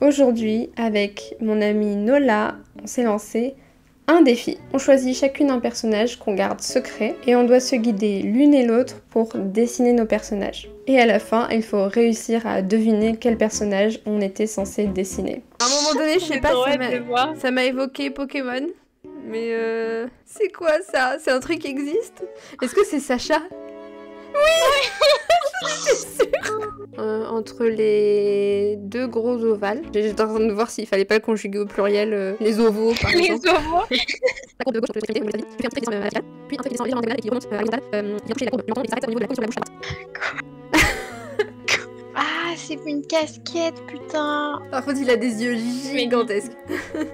Aujourd'hui, avec mon amie Nola, on s'est lancé un défi. On choisit chacune un personnage qu'on garde secret et on doit se guider l'une et l'autre pour dessiner nos personnages. Et à la fin, il faut réussir à deviner quel personnage on était censé dessiner. À un moment donné, je sais pas, ça m'a évoqué Pokémon. Mais c'est quoi ça? C'est un truc qui existe? Est-ce que c'est Sacha? Oui. C'est sûr. Entre les deux gros ovales. J'étais en train de voir s'il fallait pas le conjuguer au pluriel, les ovaux par exemple. Les ovaux. La courbe de gauche, puis un trait qui descend vertical, puis un trait qui descend légèrement diagonal et qui remonte à l'horizontale, vient toucher la courbe. L'entend et s'arrête au niveau de la coupe sur la bouche droite. Ah, c'est une casquette, putain. Par contre, il a des yeux gigantesques.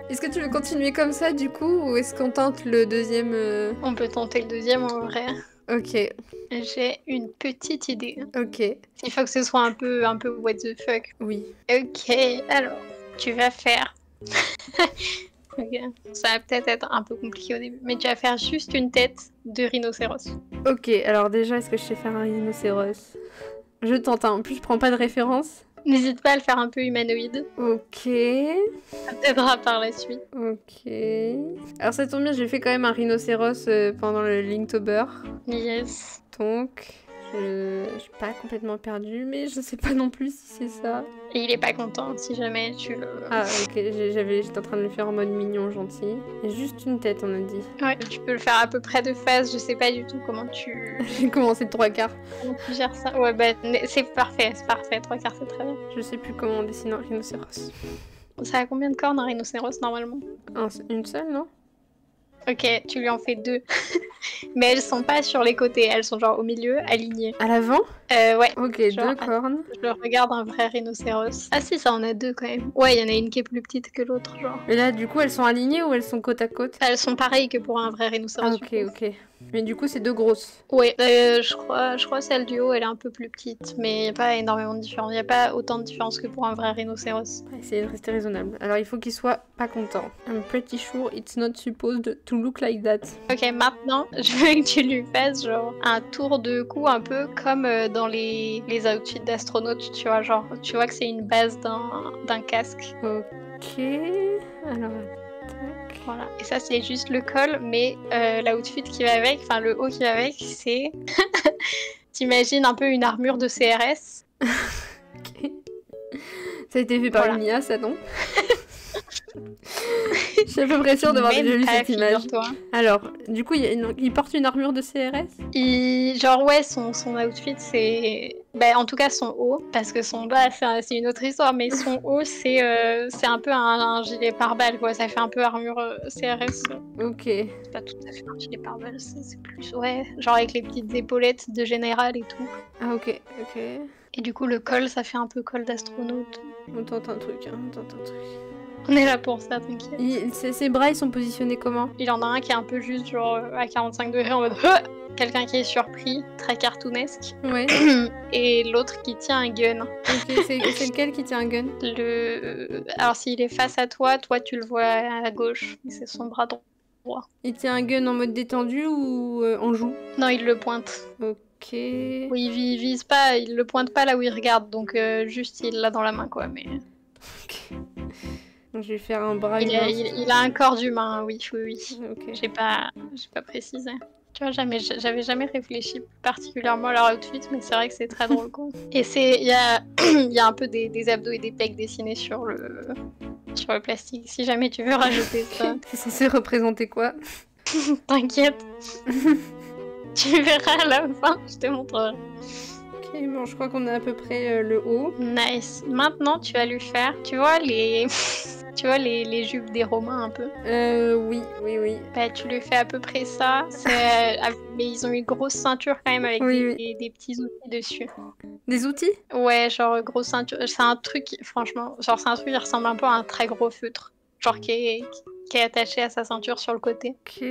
Est-ce que tu veux continuer comme ça du coup, ou est-ce qu'on tente le deuxième On peut tenter le deuxième en vrai. Ok. J'ai une petite idée. Ok. Il faut que ce soit un peu what the fuck. Oui. Ok, alors, tu vas faire... Ok, ça va peut-être être un peu compliqué au début, mais tu vas faire juste une tête de rhinocéros. Ok, alors déjà, est-ce que je sais faire un rhinocéros? Je tente, hein. En plus je prends pas de référence. N'hésite pas à le faire un peu humanoïde. Ok. Ça t'aidera par la suite. Ok. Alors ça tombe bien, j'ai fait quand même un rhinocéros pendant le Linktober. Yes. Donc, je suis pas complètement perdue, mais je sais pas non plus si c'est ça. Et il est pas content si jamais tu le... Ah ok, j'étais en train de le faire en mode mignon, gentil. Et juste une tête, on a dit. Ouais, tu peux le faire à peu près de face, je sais pas du tout comment tu... J'ai commencé de 3/4. Comment tu gères ça? Ouais, bah c'est parfait, 3/4 c'est très bien. Je sais plus comment on dessine un rhinocéros. Ça a combien de cornes un rhinocéros normalement? Une seule, non? Ok, tu lui en fais 2. Mais elles sont pas sur les côtés, elles sont genre au milieu, alignées. À l'avant? Ouais. Ok, genre, 2 cornes. Je le regarde un vrai rhinocéros. Ah si, ça en a 2 quand même. Ouais, il y en a une qui est plus petite que l'autre, genre. Et là, du coup, elles sont alignées ou elles sont côte à côte? Elles sont pareilles que pour un vrai rhinocéros. Ah, ok, ok. Mais du coup, c'est 2 grosses. Ouais, je crois celle du haut, elle est un peu plus petite, mais il n'y a pas énormément de différence. Il n'y a pas autant de différence que pour un vrai rhinocéros. On va essayer de rester raisonnable. Alors, il faut qu'il soit pas content. I'm pretty sure it's not supposed to look like that. Ok, maintenant, je veux que tu lui fasses genre un tour de cou un peu comme dans les outfits d'astronautes, tu vois, genre, tu vois que c'est une base d'un casque. Ok, alors... Voilà, et ça c'est juste le col, mais l'outfit qui va avec, enfin le haut qui va avec, c'est... T'imagines un peu une armure de CRS. Ok. Ça a été fait par une IA, ça non? Je suis à peu près sûre d'avoir déjà vu cette image. Alors, du coup, il porte une armure de CRS? Genre, ouais, son outfit, c'est... Bah, en tout cas, son haut, parce que son bas, c'est une autre histoire, mais son haut, c'est un peu un gilet pare-balles, quoi. Ça fait un peu armure CRS. Ok. C'est pas tout à fait un gilet pare-balles, c'est plus... Ouais, genre avec les petites épaulettes de général et tout. Ah, ok, ok. Et du coup, le col, ça fait un peu col d'astronaute. On tente un truc, hein, on tente un truc. On est là pour ça, t'inquiète. Ses bras, ils sont positionnés comment? Il y en a un qui est un peu juste genre à 45 degrés en mode quelqu'un qui est surpris, très cartoonesque. Ouais. Et l'autre qui tient un gun. Ok, c'est lequel qui tient un gun? Alors s'il est face à toi, tu le vois à gauche. C'est son bras droit. Il tient un gun en mode détendu ou en joue? Non, il le pointe. Ok. Oui, il vise pas, il le pointe pas là où il regarde, donc juste il l'a dans la main quoi, mais... Ok. Donc, je vais faire un bras humain. Il a un corps d'humain, oui. Okay. J'ai pas précisé. Tu vois, j'avais jamais réfléchi particulièrement à leur outfit, mais c'est vrai que c'est très drôle, quoi. Et il y a un peu des abdos et des pecs dessinés sur le plastique, si jamais tu veux rajouter ça. C'est censé représenter quoi? T'inquiète. Tu verras à la fin, je te montrerai. Ok, bon, je crois qu'on a à peu près le haut. Nice. Maintenant, tu vas lui faire, tu vois les jupes des Romains un peu. Oui. Bah, tu lui fais à peu près ça. Mais ils ont une grosse ceinture quand même avec des petits outils dessus. Des outils? Ouais, genre grosse ceinture. C'est un truc, franchement, genre c'est un truc qui ressemble un peu à un très gros feutre. Genre qui est attaché à sa ceinture sur le côté. Ok.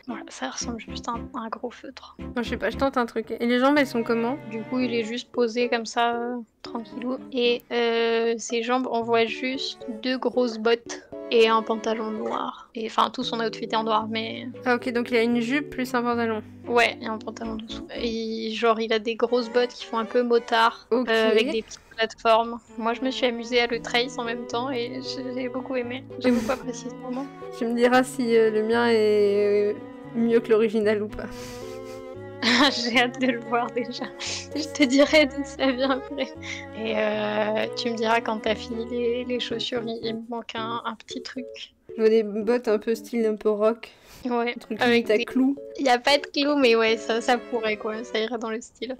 Voilà, ça ressemble juste à un gros feutre. Moi, je sais pas, je tente un truc. Et les jambes, elles sont comment? Du coup, il est juste posé comme ça, tranquillou. Et ses jambes, on voit juste 2 grosses bottes et un pantalon noir. Et enfin, tout son outfit est en noir, mais... Ah ok, donc il a une jupe plus un pantalon. Ouais, et un pantalon dessous. Et genre, il a des grosses bottes qui font un peu motard, Ok. avec des petites plateformes. Moi, je me suis amusée à le trace en même temps et j'ai beaucoup aimé. J'ai beaucoup apprécié ce moment. Tu me diras si le mien est mieux que l'original ou pas. J'ai hâte de le voir déjà. Je te dirai d'où ça vient après. Et tu me diras quand t'as fini les chaussures, il me manque un petit truc. Je vois des bottes un peu style un peu rock. Ouais, Un truc avec limite à des... clous. Il n'y a pas de clous, mais ouais, ça pourrait quoi, ça irait dans le style.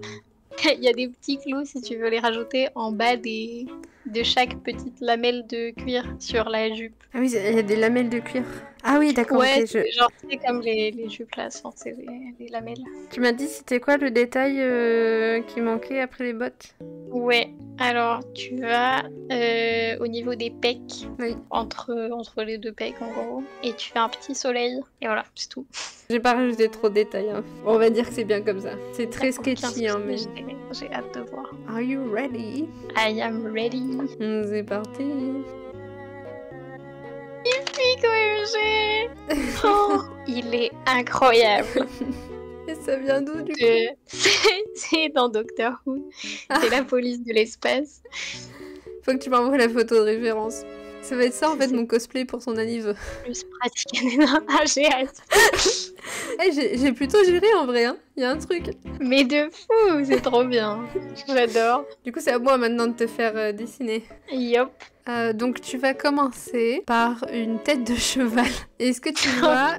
Il y a des petits clous si tu veux les rajouter en bas de chaque petite lamelle de cuir sur la jupe. Ah oui, il y a des lamelles de cuir. Ah oui, d'accord. Ouais, Ok, c'est genre c'est comme les jupes là, c'est les lamelles. Tu m'as dit c'était quoi le détail qui manquait après les bottes? Ouais, alors tu vas au niveau des pecs, Oui. entre les deux pecs en gros, et tu fais un petit soleil, et voilà, c'est tout. J'ai pas rajouté trop de détails. Hein. On va dire que c'est bien comme ça. C'est très sketchy, hein, mais... J'ai hâte de voir. Are you ready? I am ready. C'est parti. Magnifique OMG. Oh, il est incroyable. Et ça vient d'où du coup? C'est dans Doctor Who. C'est la police de l'espace. Faut que tu m'envoies la photo de référence. Ça va être ça en fait mon cosplay pour son anniv. Plus pratique. Ah, j'ai hâte. J'ai plutôt géré en vrai, hein. Y a un truc. Mais de fou, c'est trop bien. J'adore. Du coup, c'est à moi maintenant de te faire dessiner. Yop. Donc, tu vas commencer par une tête de cheval. Est-ce que tu vois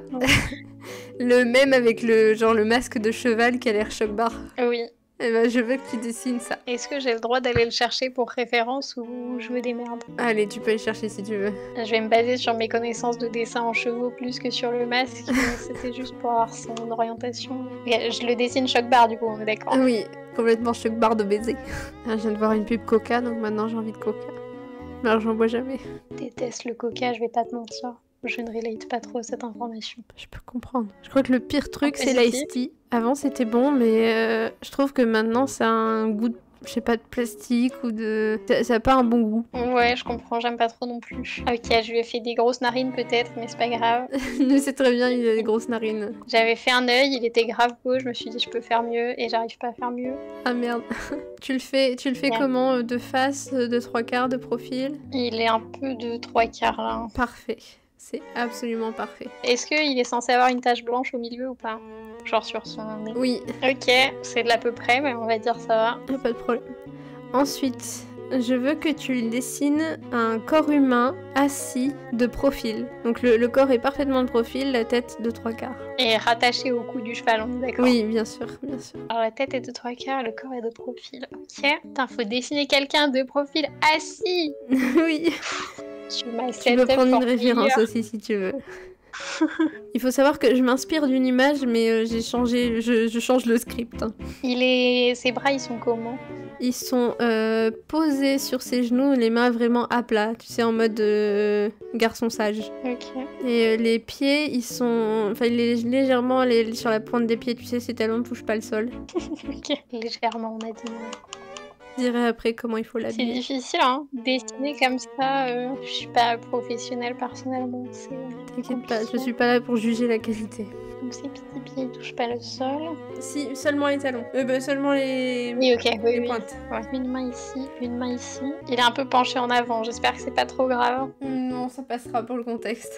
le même avec le masque de cheval qui a l'air choc-bar? Oui. Eh ben, je veux que tu dessines ça. Est-ce que j'ai le droit d'aller le chercher pour référence ou je me démerde? Allez, tu peux le chercher si tu veux. Je vais me baser sur mes connaissances de dessin en chevaux plus que sur le masque. C'était juste pour avoir son orientation. Et je le dessine choc-bar du coup, on est d'accord. Ah oui, complètement choc-bar de baiser. Je viens de voir une pub Coca, donc maintenant j'ai envie de Coca. Mais alors j'en bois jamais. Je déteste le coca, je vais pas te mentir. Je ne relate pas trop à cette information. Je peux comprendre. Je crois que le pire truc, c'est Vas-y. l'ice tea. Avant, c'était bon, mais je trouve que maintenant, ça a un goût, je sais pas, de plastique ou de... Ça a pas un bon goût. Ouais, je comprends, j'aime pas trop non plus. Ok, je lui ai fait des grosses narines peut-être, mais c'est pas grave. Mais c'est très bien, il a des grosses narines. J'avais fait un œil, il était grave beau, je me suis dit je peux faire mieux et j'arrive pas à faire mieux. Ah merde. Tu le fais Ouais. comment? De face, de 3/4, de profil? Il est un peu de 3/4 là. Parfait. C'est absolument parfait. Est-ce qu'il est censé avoir une tache blanche au milieu ou pas? Genre sur son nez. Oui, Ok, c'est de l'à peu près, mais on va dire ça va. pas de problème. Ensuite, je veux que tu dessines un corps humain assis de profil. Donc le corps est parfaitement de profil, la tête de 3/4. Et rattaché au cou du cheval, on est d'accord? Oui, bien sûr, bien sûr. Alors la tête est de 3/4, le corps est de profil. Ok. Putain, faut dessiner quelqu'un de profil assis. Oui. Tu m'as Tu peux prendre une référence aussi si tu veux. Il faut savoir que je m'inspire d'une image, mais j'ai changé, je change le script. Hein. Ses bras, ils sont comment? Ils sont posés sur ses genoux, les mains vraiment à plat, tu sais, en mode garçon sage. Ok. Et les pieds, ils sont... Enfin, il est légèrement sur la pointe des pieds, tu sais, ses talons ne touchent pas le sol. Ok. Légèrement, on a dit. Je dirai après comment il faut C'est l'habiller. difficile, hein. Dessiner comme ça, je suis pas professionnelle personnellement. T'inquiète pas, je suis pas là pour juger la qualité. Donc ces petits pieds, ils touchent pas le sol. Si, seulement les talons. Seulement les... Oui, ok, oui, les oui. pointes. Ouais. Une main ici, une main ici. Il est un peu penché en avant, j'espère que c'est pas trop grave. Non, ça passera pour le contexte.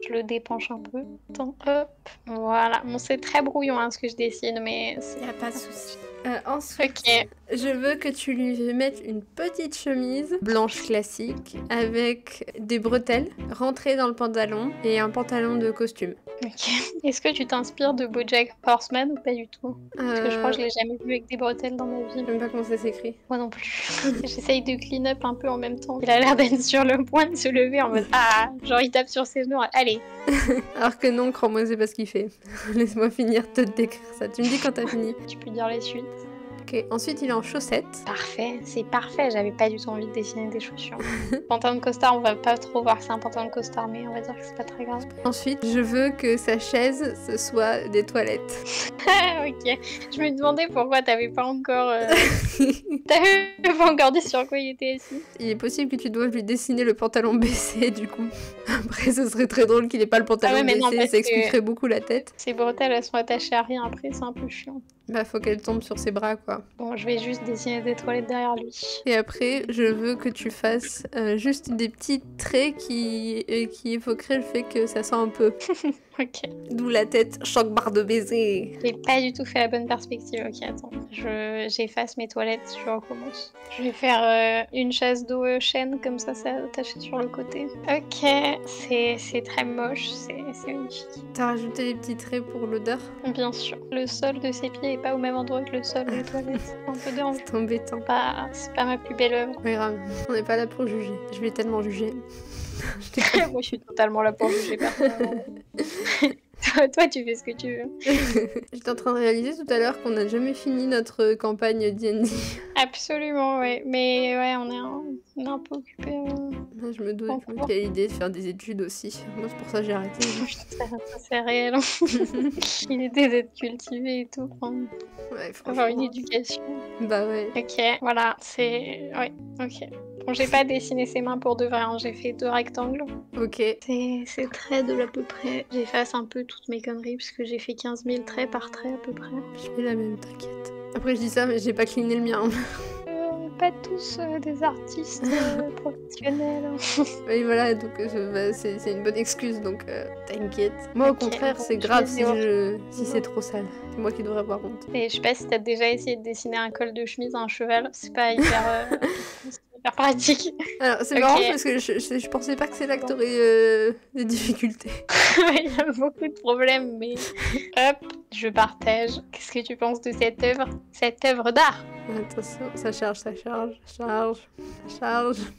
Je le dépenche un peu. Attends, hop. Voilà. Bon, c'est très brouillon hein, ce que je dessine, mais c'est... Y a pas de souci. Ensuite, Ok. je veux que tu lui mettes une petite chemise blanche classique avec des bretelles rentrées dans le pantalon et un pantalon de costume. Ok. Est-ce que tu t'inspires de BoJack Horseman ou pas du tout? Parce que je crois que je l'ai jamais vu avec des bretelles dans ma vie. Je sais même pas comment ça s'écrit. Moi non plus. J'essaye de clean up un peu en même temps. Il a l'air d'être sur le point de se lever en mode ah, genre il tape sur ses genoux. Allez. Alors que non, crois-moi, c'est pas ce qu'il fait. Laisse-moi finir de te décrire ça. Tu me dis quand t'as fini. Tu peux dire les suites. Ok, ensuite il est en chaussettes. Parfait, c'est parfait. J'avais pas du tout envie de dessiner des chaussures. Pantalon de costard, on va pas trop voir que c'est un pantalon de costard, mais on va dire que c'est pas très grave. Ensuite, je veux que sa chaise, ce soit des toilettes. Ok, je me demandais pourquoi t'avais pas encore... T'avais pas encore dit sur quoi il était assis. Il est possible que tu doives lui dessiner le pantalon baissé, du coup. Après, ce serait très drôle qu'il ait pas le pantalon mais non, baissé, parce ça expliquerait beaucoup la tête. Ces bretelles, elles sont attachées à rien après, c'est un peu chiant. Bah, faut qu'elle tombe sur ses bras, quoi. Bon, je vais juste dessiner des toilettes derrière lui. Et après, je veux que tu fasses juste des petits traits qui évoqueraient le fait que ça sent un peu. Ok. D'où la tête, choc barre de baiser. J'ai pas du tout fait la bonne perspective. Ok, attends. J'efface mes toilettes, je recommence. Je vais faire une chasse d'eau chaîne, comme ça, ça attaché sur le côté. Ok, c'est très moche, c'est magnifique. T'as rajouté des petits traits pour l'odeur? Bien sûr. Le sol de ses pieds est pas au même endroit que le sol des toilettes. C'est un peu dérangeant. C'est embêtant. C'est pas ma plus belle œuvre. Oui, grave. On n'est pas là pour juger. Je vais tellement juger. Moi, je suis totalement là pour juger personnellement. Toi, tu fais ce que tu veux. J'étais en train de réaliser tout à l'heure qu'on n'a jamais fini notre campagne D&D. Absolument, ouais. Mais ouais, on est un peu occupé. Je me doute qu'il y a l'idée de faire des études aussi. Moi, c'est pour ça que j'ai arrêté. Ça c'est réel. L'idée d'être cultivé et tout. Enfin, ouais, avoir une éducation. Bah ouais. Ok, voilà, c'est... Ouais, ok. Bon, j'ai pas dessiné ses mains pour de vrai, hein. J'ai fait 2 rectangles. Ok. C'est très de l'à peu près. J'efface un peu toutes mes conneries parce que j'ai fait 15 000 traits par trait à peu près. Je fais la même, t'inquiète. Après je dis ça mais j'ai pas cleané le mien. On n'est pas tous des artistes professionnels. Oui voilà, donc bah, c'est une bonne excuse donc t'inquiète. Moi au contraire bon, c'est grave si c'est trop sale. C'est moi qui devrais avoir honte. Et je sais pas si t'as déjà essayé de dessiner un col de chemise à un cheval, c'est pas hyper... pratique. Alors c'est marrant parce que je pensais pas que c'est là que t'aurais des difficultés. Il y a beaucoup de problèmes, mais hop, je partage. Qu'est-ce que tu penses de cette œuvre d'art? Attention, ça charge.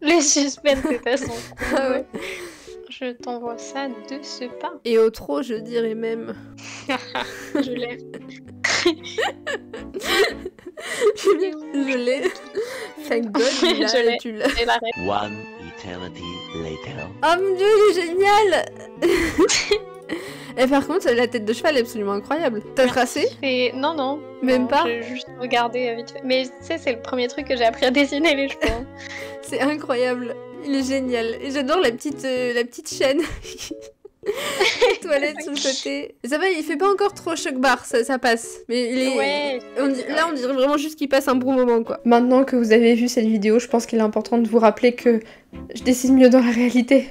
Le suspense est à son Ah ouais. Je t'envoie ça de ce pas. Et au trop, je dirais même. Je l'ai. Je l'ai. Thank God, tu l'as. One eternity later. Oh mon dieu, il est génial. Et par contre, la tête de cheval est absolument incroyable. T'as tracé? Non. Même non, pas? J'ai juste regardé vite fait. Mais tu sais, c'est le premier truc que j'ai appris à dessiner, les chevaux. C'est incroyable. Il est génial. Et j'adore la petite chaîne. Toilette sur le côté. Ça va, il fait pas encore trop choc barre, ça passe. Mais il est... Ouais. Là, on dirait vraiment juste qu'il passe un bon moment, quoi. Maintenant que vous avez vu cette vidéo, je pense qu'il est important de vous rappeler que je dessine mieux dans la réalité.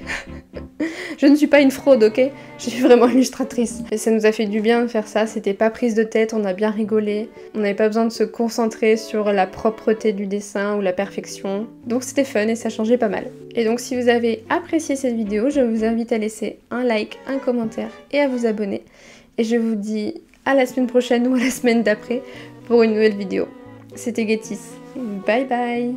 Je ne suis pas une fraude, ok? Je suis vraiment illustratrice. Et ça nous a fait du bien de faire ça, c'était pas prise de tête, on a bien rigolé. On n'avait pas besoin de se concentrer sur la propreté du dessin ou la perfection. Donc c'était fun et ça changeait pas mal. Et donc si vous avez apprécié cette vidéo, je vous invite à laisser un like, un commentaire et à vous abonner. Et je vous dis à la semaine prochaine ou à la semaine d'après pour une nouvelle vidéo. C'était Getis. Bye bye!